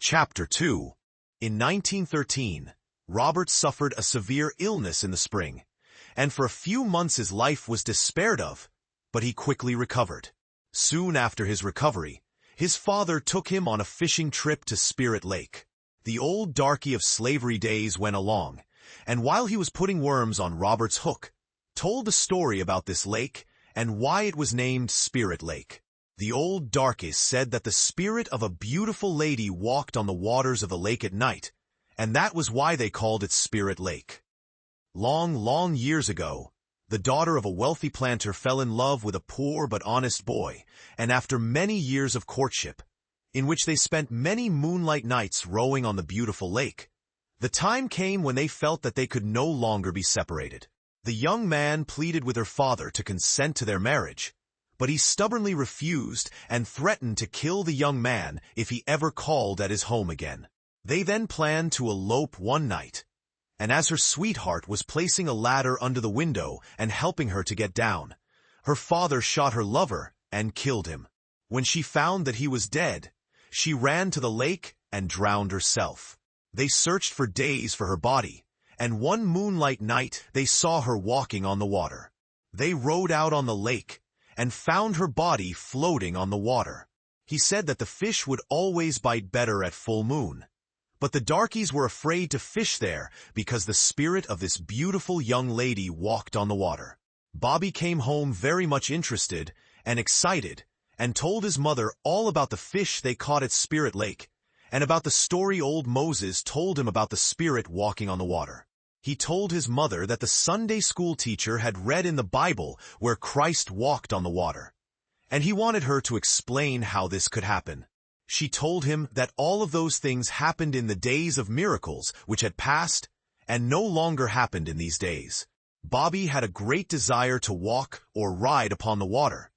Chapter 2. In 1913, Robert suffered a severe illness in the spring, and for a few months his life was despaired of, but he quickly recovered. Soon after his recovery, his father took him on a fishing trip to Spirit Lake. The old darky of slavery days went along, and while he was putting worms on Robert's hook, told the story about this lake and why it was named Spirit Lake. The old darkies said that the spirit of a beautiful lady walked on the waters of the lake at night, and that was why they called it Spirit Lake. Long years ago, the daughter of a wealthy planter fell in love with a poor but honest boy, and after many years of courtship, in which they spent many moonlight nights rowing on the beautiful lake, the time came when they felt that they could no longer be separated. The young man pleaded with her father to consent to their marriage, but he stubbornly refused and threatened to kill the young man if he ever called at his home again. They then planned to elope one night, and as her sweetheart was placing a ladder under the window and helping her to get down, her father shot her lover and killed him. When she found that he was dead, she ran to the lake and drowned herself. They searched for days for her body, and one moonlight night they saw her walking on the water. They rowed out on the lake and found her body floating on the water. He said that the fish would always bite better at full moon, but the darkies were afraid to fish there because the spirit of this beautiful young lady walked on the water. Bobby came home very much interested and excited and told his mother all about the fish they caught at Spirit Lake and about the story old Moses told him about the spirit walking on the water. He told his mother that the Sunday school teacher had read in the Bible where Christ walked on the water, and he wanted her to explain how this could happen. She told him that all of those things happened in the days of miracles which had passed and no longer happened in these days. Bobby had a great desire to walk or ride upon the water,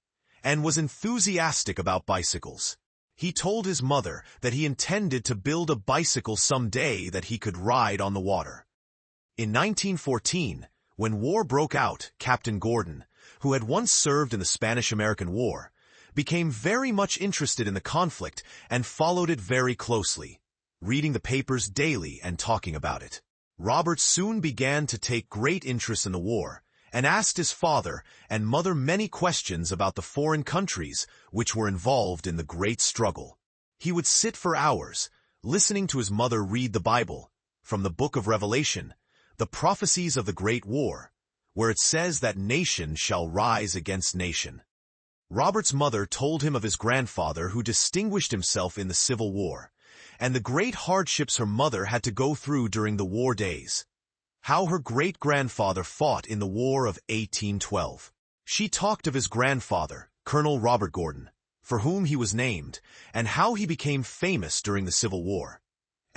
and was enthusiastic about bicycles. He told his mother that he intended to build a bicycle someday that he could ride on the water. In 1914, when war broke out, Captain Gordon, who had once served in the Spanish-American War, became very much interested in the conflict and followed it very closely, reading the papers daily and talking about it. Robert soon began to take great interest in the war and asked his father and mother many questions about the foreign countries which were involved in the great struggle. He would sit for hours, listening to his mother read the Bible, from the book of Revelation, the prophecies of the Great War, where it says that nation shall rise against nation. Robert's mother told him of his grandfather who distinguished himself in the Civil War, and the great hardships her mother had to go through during the war days. How her great-grandfather fought in the War of 1812. She talked of his grandfather, Colonel Robert Gordon, for whom he was named, and how he became famous during the Civil War,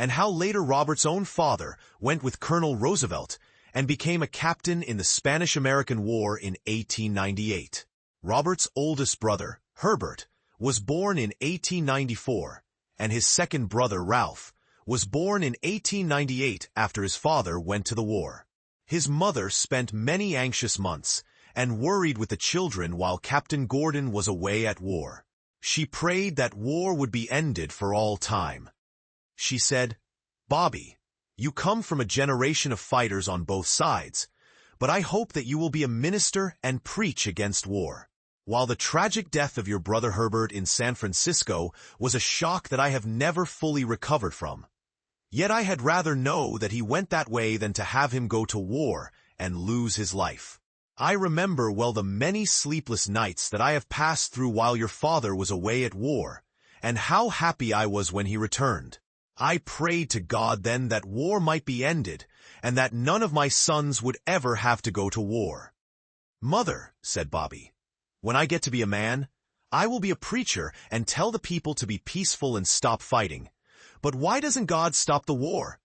and how later Robert's own father went with Colonel Roosevelt and became a captain in the Spanish-American War in 1898. Robert's oldest brother, Herbert, was born in 1894, and his second brother, Ralph, was born in 1898 after his father went to the war. His mother spent many anxious months and worried with the children while Captain Gordon was away at war. She prayed that war would be ended for all time. She said, "Bobby, you come from a generation of fighters on both sides, but I hope that you will be a minister and preach against war." While the tragic death of your brother Herbert in San Francisco was a shock that I have never fully recovered from, yet I had rather know that he went that way than to have him go to war and lose his life. I remember well the many sleepless nights that I have passed through while your father was away at war, and how happy I was when he returned. I prayed to God then that war might be ended, and that none of my sons would ever have to go to war. "Mother," said Bobby, "when I get to be a man, I will be a preacher and tell the people to be peaceful and stop fighting. But why doesn't God stop the war?"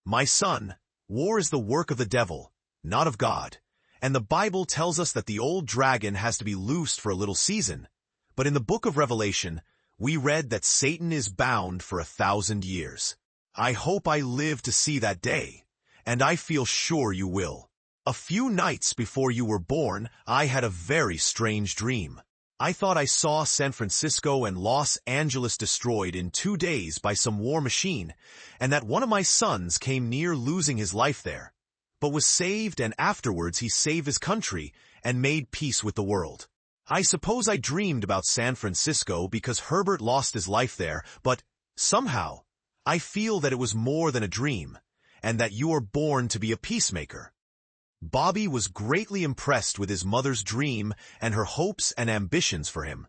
"My son, war is the work of the devil, not of God, and the Bible tells us that the old dragon has to be loosed for a little season. But in the book of Revelation, we read that Satan is bound for 1,000 years. I hope I live to see that day, and I feel sure you will. A few nights before you were born, I had a very strange dream. I thought I saw San Francisco and Los Angeles destroyed in 2 days by some war machine, and that one of my sons came near losing his life there, but was saved, and afterwards he saved his country and made peace with the world. I suppose I dreamed about San Francisco because Herbert lost his life there, but somehow I feel that it was more than a dream, and that you are born to be a peacemaker. Bobby was greatly impressed with his mother's dream and her hopes and ambitions for him.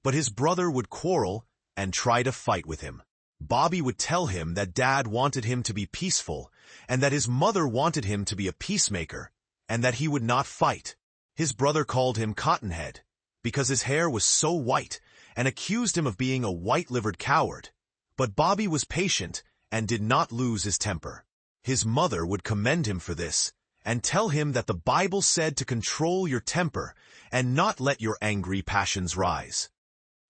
But his brother would quarrel and try to fight with him. Bobby would tell him that Dad wanted him to be peaceful, and that his mother wanted him to be a peacemaker, and that he would not fight. His brother called him Cottonhead, because his hair was so white, and accused him of being a white-livered coward. But Bobby was patient and did not lose his temper. His mother would commend him for this, and tell him that the Bible said to control your temper and not let your angry passions rise.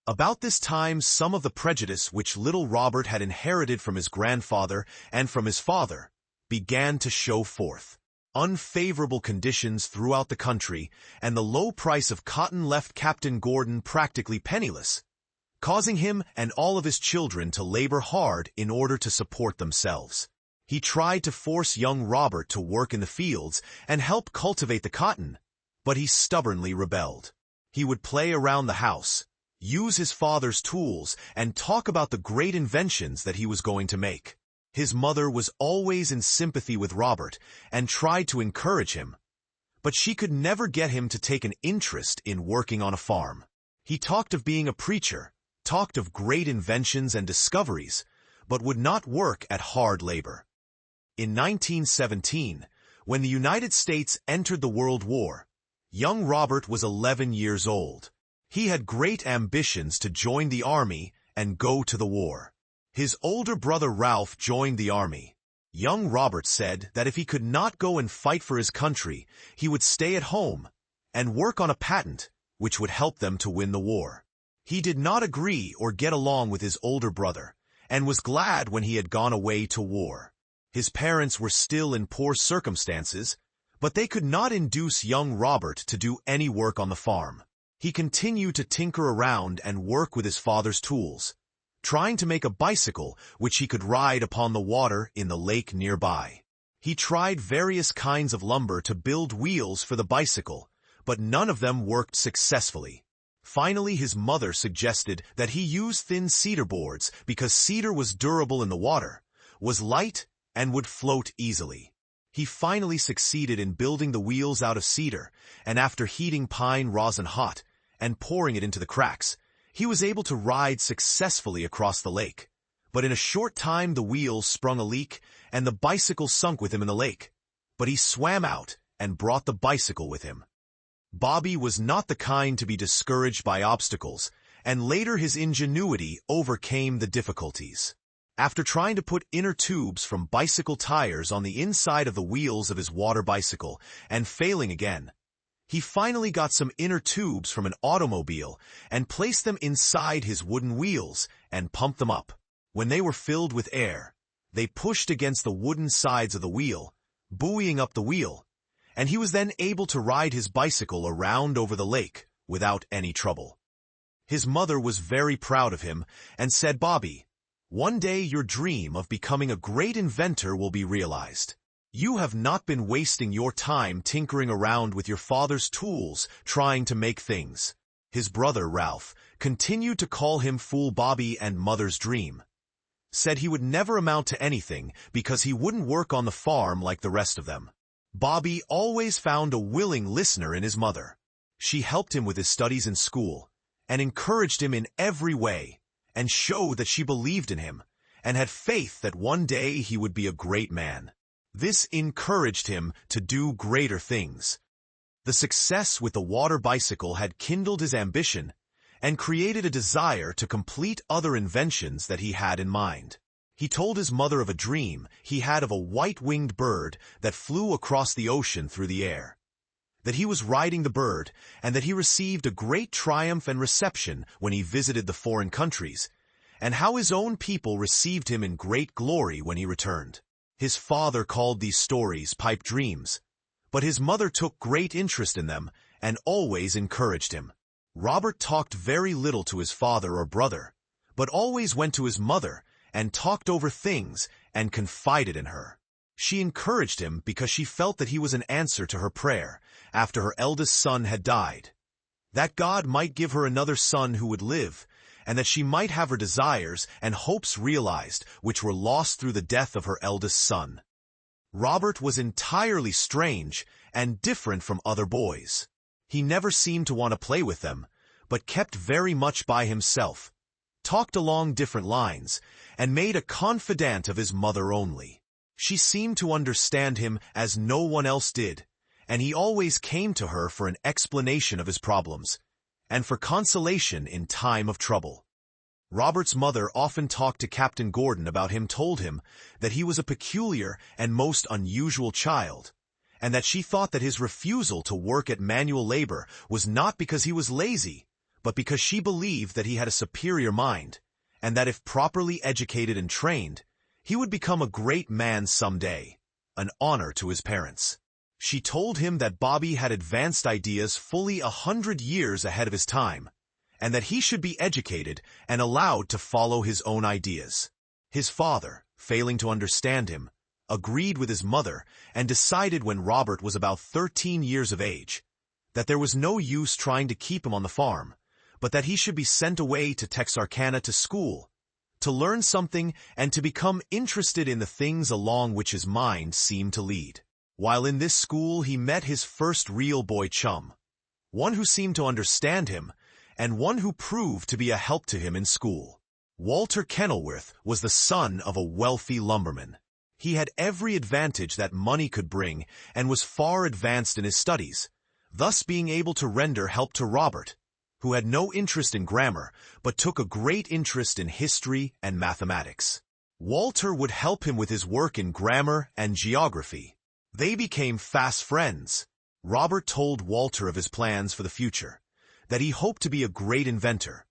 About this time, some of the prejudice which little Robert had inherited from his grandfather and from his father began to show forth. Unfavorable conditions throughout the country and the low price of cotton left Captain Gordon practically penniless, causing him and all of his children to labor hard in order to support themselves. He tried to force young Robert to work in the fields and help cultivate the cotton, but he stubbornly rebelled. He would play around the house, use his father's tools, and talk about the great inventions that he was going to make. His mother was always in sympathy with Robert and tried to encourage him, but she could never get him to take an interest in working on a farm. He talked of being a preacher, talked of great inventions and discoveries, but would not work at hard labor. In 1917, when the United States entered the World War, young Robert was 11 years old. He had great ambitions to join the army and go to the war. His older brother Ralph joined the army. Young Robert said that if he could not go and fight for his country, he would stay at home and work on a patent which would help them to win the war. He did not agree or get along with his older brother, and was glad when he had gone away to war. His parents were still in poor circumstances, but they could not induce young Robert to do any work on the farm. He continued to tinker around and work with his father's tools, trying to make a bicycle which he could ride upon the water in the lake nearby. He tried various kinds of lumber to build wheels for the bicycle, but none of them worked successfully. Finally, his mother suggested that he use thin cedar boards because cedar was durable in the water, was light, and would float easily. He finally succeeded in building the wheels out of cedar, and after heating pine rosin hot and pouring it into the cracks, he was able to ride successfully across the lake. But in a short time the wheels sprung a leak, and the bicycle sunk with him in the lake. But he swam out and brought the bicycle with him. Bobby was not the kind to be discouraged by obstacles, and later his ingenuity overcame the difficulties. After trying to put inner tubes from bicycle tires on the inside of the wheels of his water bicycle and failing again, he finally got some inner tubes from an automobile and placed them inside his wooden wheels and pumped them up. When they were filled with air, they pushed against the wooden sides of the wheel, buoying up the wheel, and he was then able to ride his bicycle around over the lake without any trouble. His mother was very proud of him and said, "Bobby, one day your dream of becoming a great inventor will be realized. You have not been wasting your time tinkering around with your father's tools trying to make things." His brother Ralph continued to call him Fool Bobby and Mother's Dream. Said he would never amount to anything because he wouldn't work on the farm like the rest of them. Bobby always found a willing listener in his mother. She helped him with his studies in school and encouraged him in every way, and showed that she believed in him and had faith that one day he would be a great man. This encouraged him to do greater things. The success with the water bicycle had kindled his ambition and created a desire to complete other inventions that he had in mind. He told his mother of a dream he had of a white-winged bird that flew across the ocean through the air, that he was riding the bird, and that he received a great triumph and reception when he visited the foreign countries, and how his own people received him in great glory when he returned. His father called these stories pipe dreams, but his mother took great interest in them and always encouraged him. Robert talked very little to his father or brother, but always went to his mother and talked over things and confided in her. She encouraged him because she felt that he was an answer to her prayer after her eldest son had died, that God might give her another son who would live, and that she might have her desires and hopes realized which were lost through the death of her eldest son. Robert was entirely strange and different from other boys. He never seemed to want to play with them, but kept very much by himself, talked along different lines, and made a confidant of his mother only. She seemed to understand him as no one else did, and he always came to her for an explanation of his problems, and for consolation in time of trouble. Robert's mother often talked to Captain Gordon about him, told him that he was a peculiar and most unusual child, and that she thought that his refusal to work at manual labor was not because he was lazy, but because she believed that he had a superior mind, and that if properly educated and trained, he would become a great man someday, an honor to his parents. She told him that Bobby had advanced ideas fully 100 years ahead of his time, and that he should be educated and allowed to follow his own ideas. His father, failing to understand him, agreed with his mother and decided when Robert was about 13 years of age that there was no use trying to keep him on the farm, but that he should be sent away to Texarkana to school, to learn something and to become interested in the things along which his mind seemed to lead. While in this school he met his first real boy chum, one who seemed to understand him, and one who proved to be a help to him in school. Walter Kenilworth was the son of a wealthy lumberman. He had every advantage that money could bring and was far advanced in his studies, thus being able to render help to Robert, who had no interest in grammar but took a great interest in history and mathematics. Walter would help him with his work in grammar and geography. They became fast friends. Robert told Walter of his plans for the future, that he hoped to be a great inventor,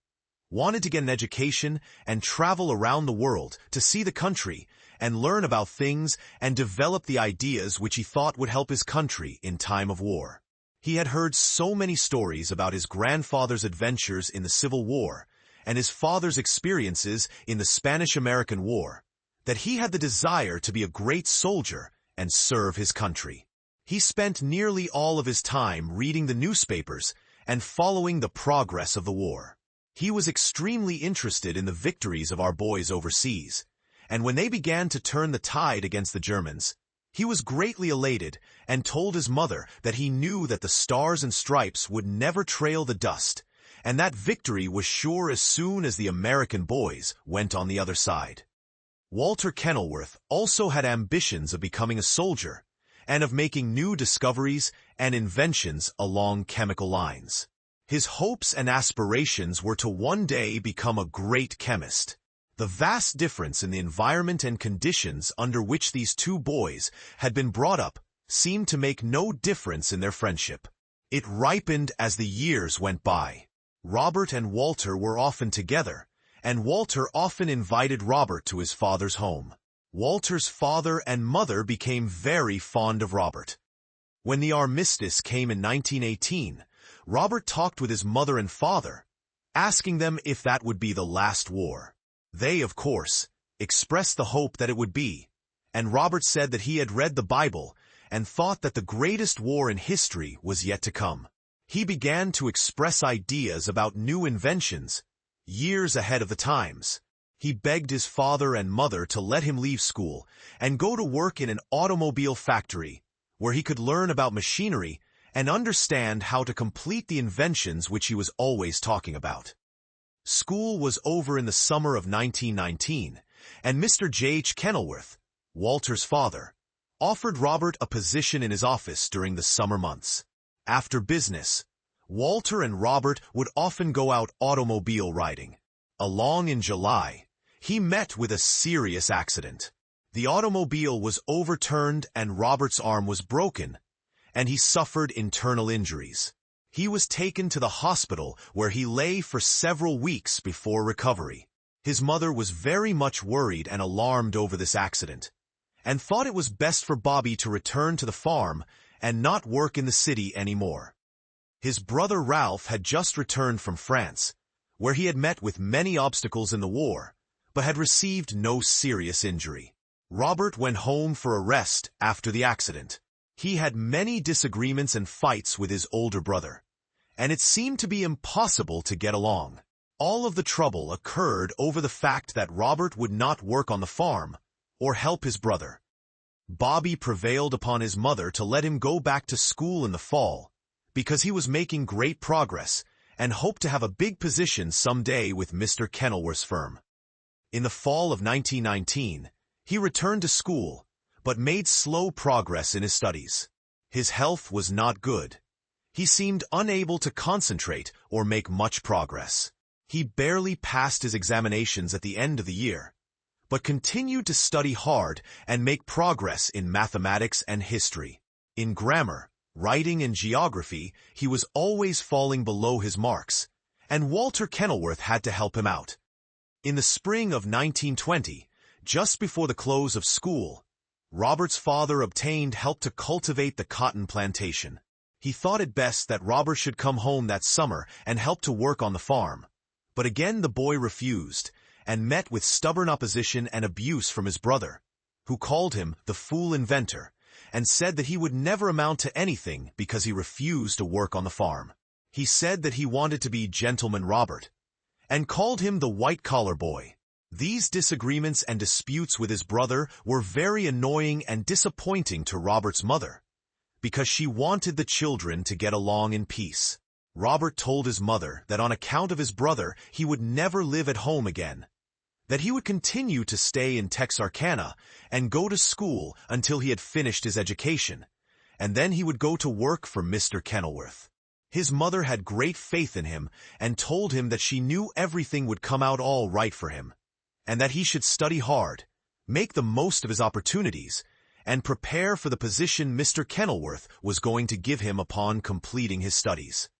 wanted to get an education and travel around the world to see the country and learn about things and develop the ideas which he thought would help his country in time of war. He had heard so many stories about his grandfather's adventures in the Civil War and his father's experiences in the Spanish-American War that he had the desire to be a great soldier and serve his country. He spent nearly all of his time reading the newspapers and following the progress of the war. He was extremely interested in the victories of our boys overseas, and when they began to turn the tide against the Germans, he was greatly elated and told his mother that he knew that the stars and stripes would never trail the dust, and that victory was sure as soon as the American boys went on the other side. Walter Kenilworth also had ambitions of becoming a soldier, and of making new discoveries and inventions along chemical lines. His hopes and aspirations were to one day become a great chemist. The vast difference in the environment and conditions under which these two boys had been brought up seemed to make no difference in their friendship. It ripened as the years went by. Robert and Walter were often together, and Walter often invited Robert to his father's home. Walter's father and mother became very fond of Robert. When the armistice came in 1918, Robert talked with his mother and father, asking them if that would be the last war. They, of course, expressed the hope that it would be, and Robert said that he had read the Bible and thought that the greatest war in history was yet to come. He began to express ideas about new inventions, years ahead of the times. He begged his father and mother to let him leave school and go to work in an automobile factory, where he could learn about machinery and understand how to complete the inventions which he was always talking about. School was over in the summer of 1919, and Mr. J.H. Kenilworth, Walter's father, offered Robert a position in his office during the summer months. After business, Walter and Robert would often go out automobile riding. Along in July, he met with a serious accident. The automobile was overturned and Robert's arm was broken, and he suffered internal injuries. He was taken to the hospital where he lay for several weeks before recovery. His mother was very much worried and alarmed over this accident, and thought it was best for Bobby to return to the farm and not work in the city anymore. His brother Ralph had just returned from France, where he had met with many obstacles in the war, but had received no serious injury. Robert went home for a rest after the accident. He had many disagreements and fights with his older brother, and it seemed to be impossible to get along. All of the trouble occurred over the fact that Robert would not work on the farm or help his brother. Bobby prevailed upon his mother to let him go back to school in the fall because he was making great progress and hoped to have a big position someday with Mr. Kenilworth's firm. In the fall of 1919, he returned to school, but made slow progress in his studies. His health was not good. He seemed unable to concentrate or make much progress. He barely passed his examinations at the end of the year, but continued to study hard and make progress in mathematics and history. In grammar, writing, and geography, he was always falling below his marks, and Walter Kenilworth had to help him out. In the spring of 1920, just before the close of school, Robert's father obtained help to cultivate the cotton plantation. He thought it best that Robert should come home that summer and help to work on the farm. But again the boy refused, and met with stubborn opposition and abuse from his brother, who called him the fool inventor, and said that he would never amount to anything because he refused to work on the farm. He said that he wanted to be Gentleman Robert, and called him the white-collar boy. These disagreements and disputes with his brother were very annoying and disappointing to Robert's mother, because she wanted the children to get along in peace. Robert told his mother that on account of his brother he would never live at home again, that he would continue to stay in Texarkana and go to school until he had finished his education, and then he would go to work for Mr. Kenilworth. His mother had great faith in him and told him that she knew everything would come out all right for him, and that he should study hard, make the most of his opportunities, and prepare for the position Mr. Kenilworth was going to give him upon completing his studies.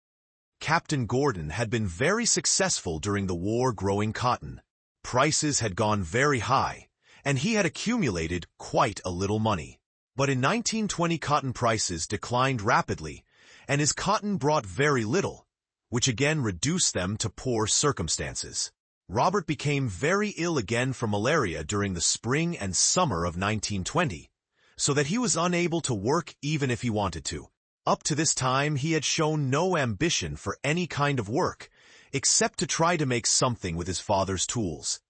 Captain Gordon had been very successful during the war growing cotton. Prices had gone very high, and he had accumulated quite a little money. But in 1920 cotton prices declined rapidly, and his cotton brought very little, which again reduced them to poor circumstances. Robert became very ill again from malaria during the spring and summer of 1920, so that he was unable to work even if he wanted to. Up to this time, he had shown no ambition for any kind of work, except to try to make something with his father's tools.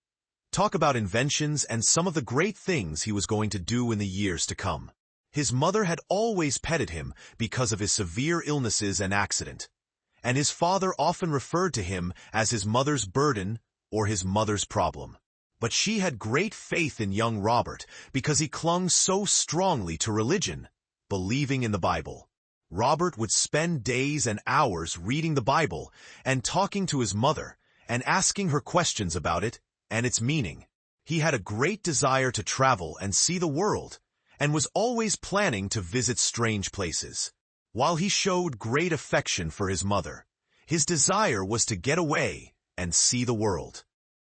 Talk about inventions and some of the great things he was going to do in the years to come. His mother had always petted him because of his severe illnesses and accident, and his father often referred to him as his mother's burden or his mother's problem. But she had great faith in young Robert because he clung so strongly to religion, believing in the Bible. Robert would spend days and hours reading the Bible and talking to his mother and asking her questions about it and its meaning. He had a great desire to travel and see the world and was always planning to visit strange places. While he showed great affection for his mother, his desire was to get away and see the world.